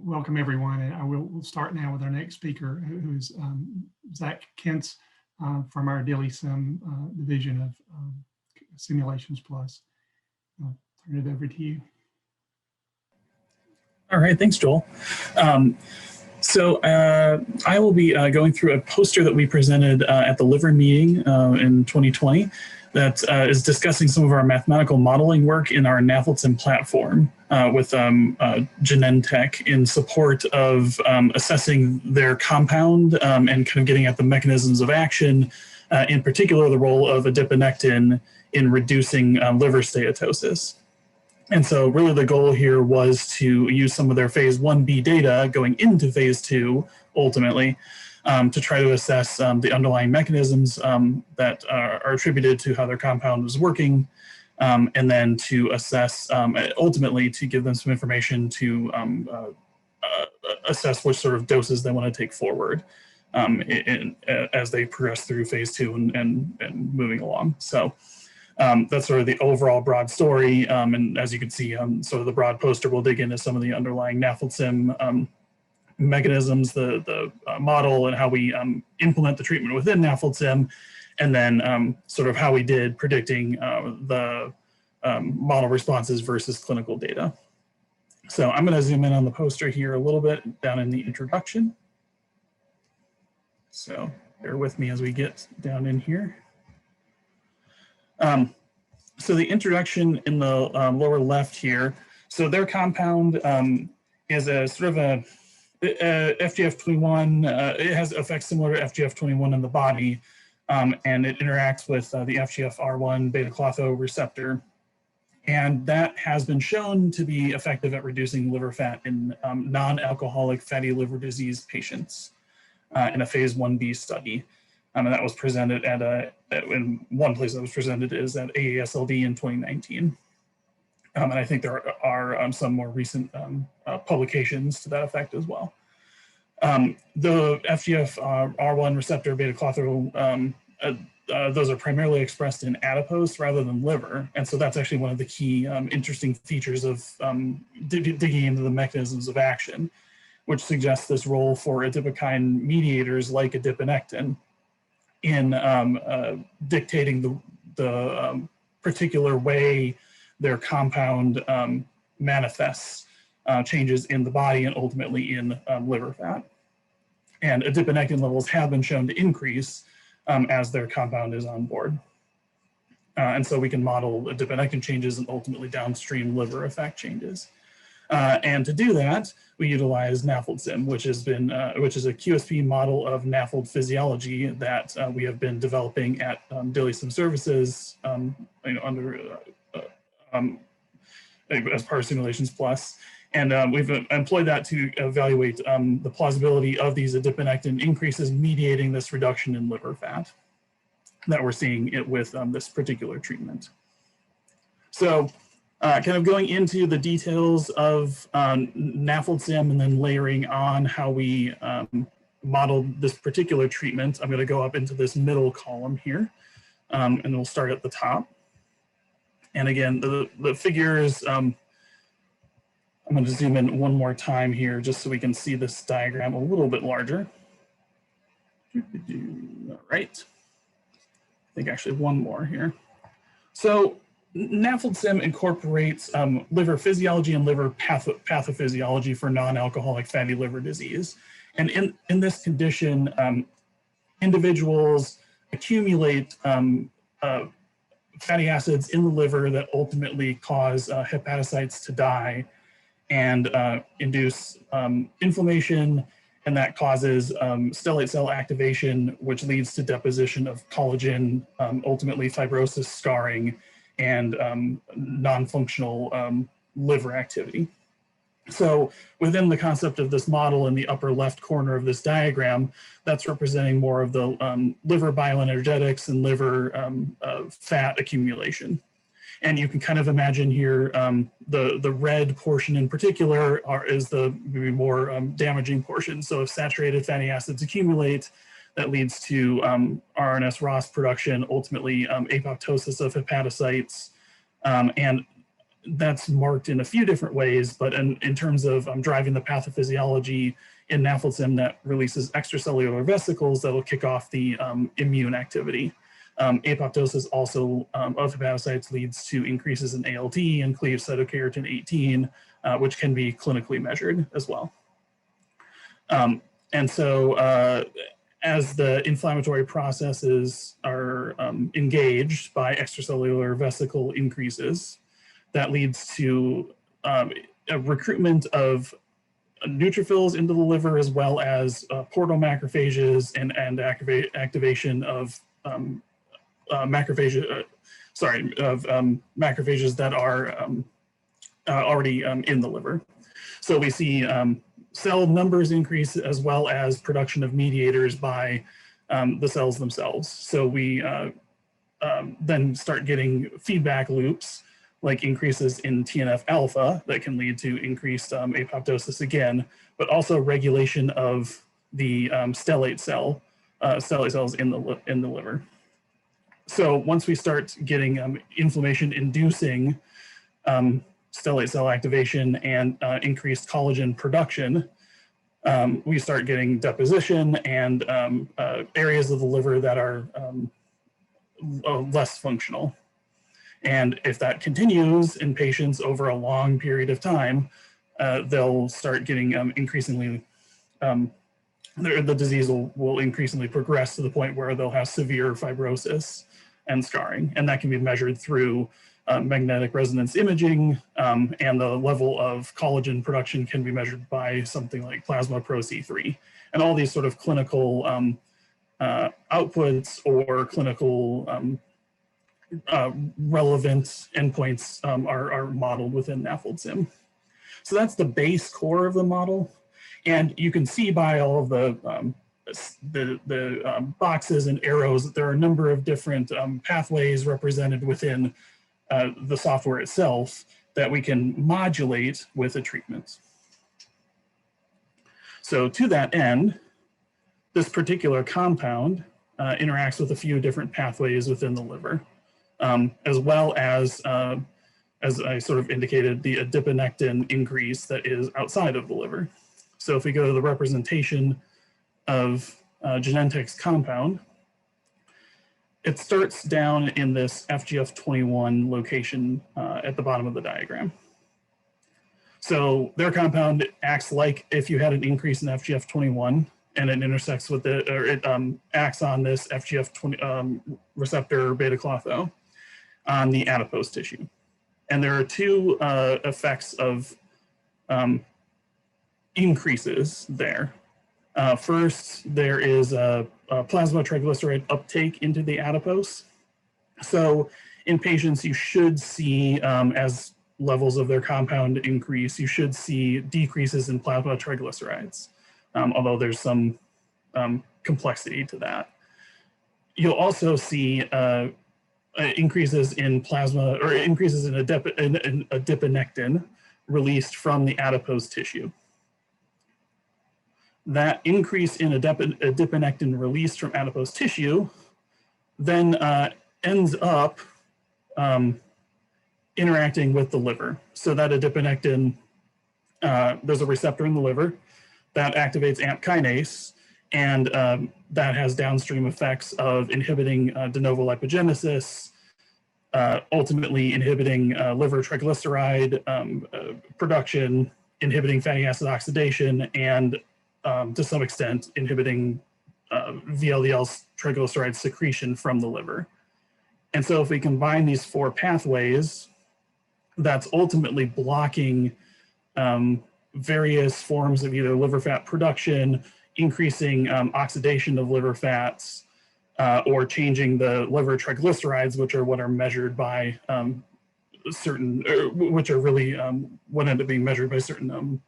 welcome everyone, and we'll start now with our next speaker, who is Zach Kentz from our DAILYsym division of Simulations Plus. I'll turn it over to you. All right, thanks, Joel. I will be going through a poster that we presented at the liver meeting in 2020 that is discussing some of our mathematical modeling work in our NAFLDsym platform with Genentech in support of assessing their compound and kind of getting at the mechanisms of action, in particular the role of adiponectin in reducing liver steatosis. And so really the goal here was to use some of their phase 1b data going into phase 2, ultimately, to try to assess the underlying mechanisms that are attributed to how their compound was working, and then to assess, ultimately, to give them some information to assess which sort of doses they want to take forward as they progress through phase 2 and moving along. So. That's sort of the overall broad story, and as you can see, sort of the broad poster will dig into some of the underlying NAFLDsym mechanisms, the model, and how we implement the treatment within NAFLDsym, and then sort of how we did predicting the model responses versus clinical data. So I'm going to zoom in on the poster here a little bit down in the introduction. So bear with me as we get down in here. So the introduction in the lower left here, so their compound is a sort of a FGF21, it has effects similar to FGF21 in the body, and it interacts with the FGFR1 beta-klotho receptor, and that has been shown to be effective at reducing liver fat in non-alcoholic fatty liver disease patients in a phase 1b study. And that was presented in one place that was presented is at AASLD in 2019. And I think there are some more recent publications to that effect as well. The FGFR1 receptor beta-klotho, those are primarily expressed in adipose rather than liver. And so that's actually one of the key interesting features of digging into the mechanisms of action, which suggests this role for adipokine mediators like adiponectin in dictating the particular way their compound manifests changes in the body and ultimately in liver fat. And adiponectin levels have been shown to increase as their compound is on board. And so we can model adiponectin changes and ultimately downstream liver effect changes. And to do that, we utilize NAFLDsym, which is a QSP model of NAFLD physiology that we have been developing at DAILYsym Services as part of Simulations Plus. And we've employed that to evaluate the plausibility of these adiponectin increases mediating this reduction in liver fat that we're seeing it with this particular treatment. So kind of going into the details of NAFLDsym and then layering on how we modeled this particular treatment, I'm going to go up into this middle column here, and we'll start at the top. And again, the figures, I'm going to zoom in one more time here just so we can see this diagram a little bit larger. All right. I think actually one more here. So NAFLDsym incorporates liver physiology and liver pathophysiology for non-alcoholic fatty liver disease. And in this condition, individuals accumulate fatty acids in the liver that ultimately cause hepatocytes to die and induce inflammation, and that causes stellate cell activation, which leads to deposition of collagen, ultimately fibrosis, scarring, and non-functional liver activity. So within the concept of this model in the upper left corner of this diagram, that's representing more of the liver bioenergetics and liver fat accumulation. And you can kind of imagine here the red portion in particular is the maybe more damaging portion. So if saturated fatty acids accumulate, that leads to RNS-ROS production, ultimately apoptosis of hepatocytes, and that's marked in a few different ways, but in terms of driving the pathophysiology in NAFLDsym, that releases extracellular vesicles that will kick off the immune activity. Apoptosis also of hepatocytes leads to increases in ALT and cleaved cytokeratin 18, which can be clinically measured as well. And so as the inflammatory processes are engaged by extracellular vesicle increases, that leads to a recruitment of neutrophils into the liver, as well as portal macrophages and activation of macrophages that are already in the liver. So we see cell numbers increase, as well as production of mediators by the cells themselves. So we then start getting feedback loops, like increases in TNF alpha that can lead to increased apoptosis again, but also regulation of the stellate cells in the liver. So once we start getting inflammation-inducing stellate cell activation and increased collagen production, we start getting deposition and areas of the liver that are less functional. And if that continues in patients over a long period of time, they'll start getting increasingly, the disease will increasingly progress to the point where they'll have severe fibrosis and scarring. And that can be measured through magnetic resonance imaging, and the level of collagen production can be measured by something like plasma pro-C3. And all these sort of clinical outputs or clinical relevant endpoints are modeled within NAFLDsym. So that's the base core of the model. And you can see by all of the boxes and arrows that there are a number of different pathways represented within the software itself that we can modulate with a treatment. So to that end, this particular compound interacts with a few different pathways within the liver, as well as I sort of indicated, the adiponectin increase that is outside of the liver. So if we go to the representation of Genentech's compound, it starts down in this FGF21 location at the bottom of the diagram. So their compound acts like if you had an increase in FGF21 and it intersects with it, or it acts on this FGF20 receptor beta-klotho on the adipose tissue. And there are two effects of increases there. First, there is a plasma triglyceride uptake into the adipose. So in patients, you should see, as levels of their compound increase, you should see decreases in plasma triglycerides, although there's some complexity to that. You'll also see increases in plasma, or increases in adiponectin released from the adipose tissue. That increase in adiponectin released from adipose tissue then ends up interacting with the liver. So that adiponectin, there's a receptor in the liver that activates AMP kinase, and that has downstream effects of inhibiting de novo lipogenesis, ultimately inhibiting liver triglyceride production, inhibiting fatty acid oxidation, and to some extent inhibiting VLDL triglyceride secretion from the liver. And so if we combine these four pathways, that's ultimately blocking various forms of either liver fat production, increasing oxidation of liver fats, or changing the liver triglycerides, which are what are measured by which are really what end up being measured by certain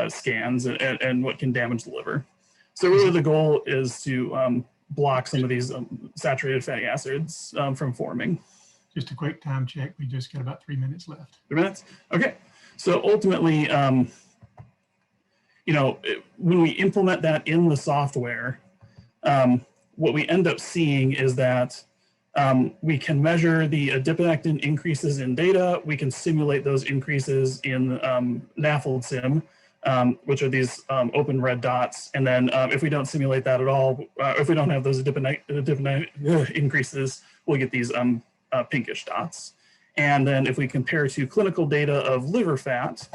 scans and what can damage the liver. So really the goal is to block some of these saturated fatty acids from forming. Just a quick time check. We just got about 3 minutes left. 3 minutes? Okay. So ultimately, you know, when we implement that in the software, what we end up seeing is that We can measure the adiponectin increases in data. We can simulate those increases in NAFLDsym, which are these open red dots. And then if we don't simulate that at all, if we don't have those adiponectin increases, we'll get these pinkish dots. And then if we compare to clinical data of liver fat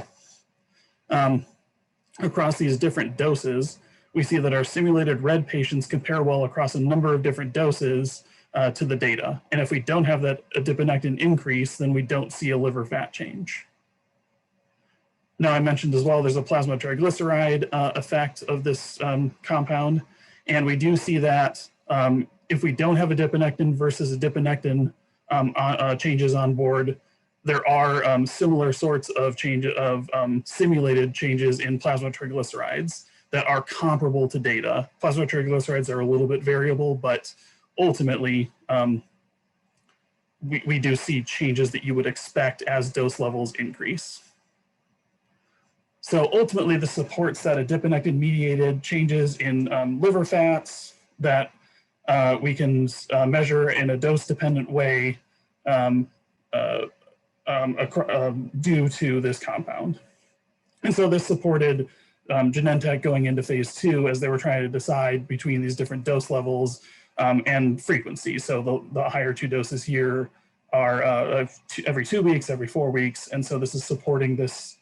across these different doses, we see that our simulated red patients compare well across a number of different doses to the data. And if we don't have that adiponectin increase, then we don't see a liver fat change. Now, I mentioned as well, there's a plasma triglyceride effect of this compound. And we do see that if we don't have adiponectin versus adiponectin changes on board, there are similar sorts of simulated changes in plasma triglycerides that are comparable to data. Plasma triglycerides are a little bit variable, but ultimately, we do see changes that you would expect as dose levels increase. So ultimately, this supports that adiponectin-mediated changes in liver fats that we can measure in a dose-dependent way due to this compound. And so this supported Genentech going into phase 2 as they were trying to decide between these different dose levels and frequency. So the higher 2 doses here are every 2 weeks, every 4 weeks. And so this is supporting this,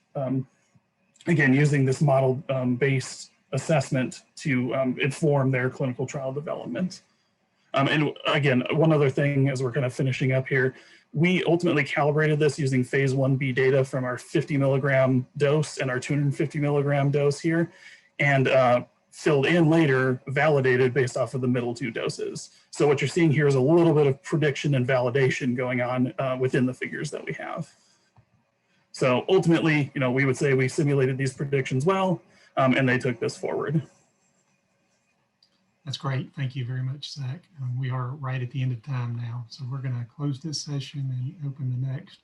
again, using this model-based assessment to inform their clinical trial development. And again, one other thing as we're kind of finishing up here, we ultimately calibrated this using phase 1b data from our 50 milligram dose and our 250 milligram dose here, and filled in later, validated based off of the middle 2 doses. So what you're seeing here is a little bit of prediction and validation going on within the figures that we have. So ultimately, we would say we simulated these predictions well, and they took this forward. That's great. Thank you very much, Zach. We are right at the end of time now, so we're going to close this session and open the next.